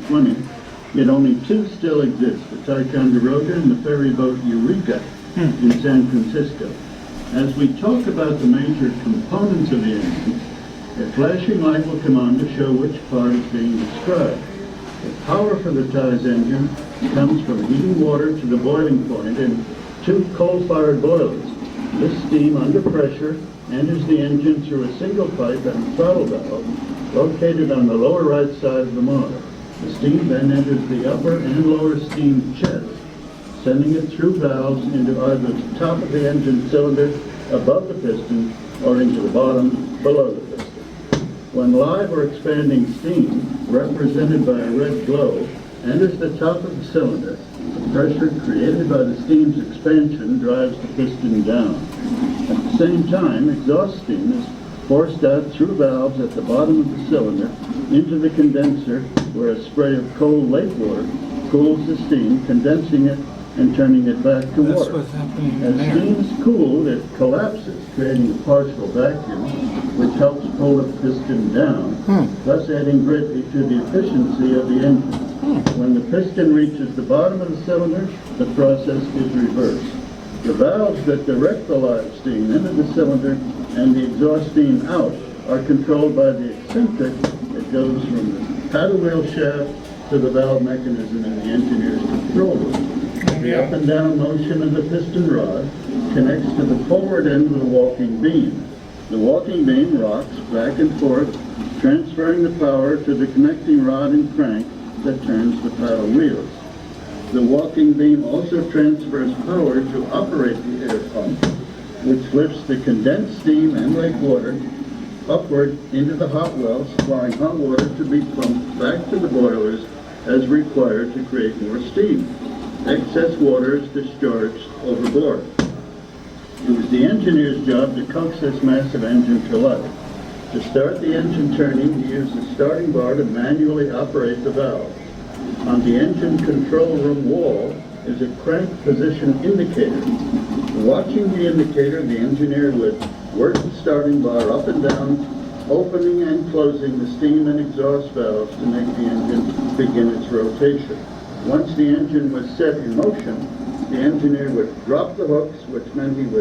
1920, yet only two still exist, the Ticonderoga and the ferry boat Eureka in San Francisco. As we talk about the major components of the engine, a flashing light will come on to show which part is being described. The power for the Ti's engine comes from heating water to the boiling point in two coal-fired boilers. This steam, under pressure, enters the engine through a single pipe and throttle valve located on the lower right side of the motor. The steam then enters the upper and lower steam chest, sending it through valves into either the top of the engine cylinder above the piston or into the bottom below the piston. When live or expanding steam, represented by a red glow, enters the top of the cylinder, the pressure created by the steam's expansion drives the piston down. At the same time, exhaust steam is forced out through valves at the bottom of the cylinder into the condenser, where a spray of cold lake water cools the steam, condensing it and turning it back to That's water. what's happening As there. steam is cooled, it collapses, creating a partial vacuum, which helps pull the piston down, thus adding greatly to the efficiency of the engine. When the piston reaches the bottom of the cylinder, the process is reversed. The valves that direct the live steam into the cylinder and the exhaust steam out are controlled by the eccentric that goes from the paddle wheel shaft to the valve mechanism in the engineer's control room. The up and down motion of the piston rod connects to the forward end of the walking beam. The walking beam rocks back and forth, transferring the power to the connecting rod and crank that turns the paddle wheels. The walking beam also transfers power to operate the air pump, which lifts the condensed steam and lake water upward into the hot well, supplying hot water to be pumped back to the boilers as required to create more steam. Excess water is discharged overboard. It was the engineer's job to coax this massive engine to life. To start the engine turning, he used the starting bar to manually operate the valve. On the engine control room wall is a crank position indicator. Watching the indicator, the engineer would work the starting bar up and down, opening and closing the steam and exhaust valves to make the engine begin its rotation. Once the engine was set in motion, the engineer would drop the hooks, which meant he would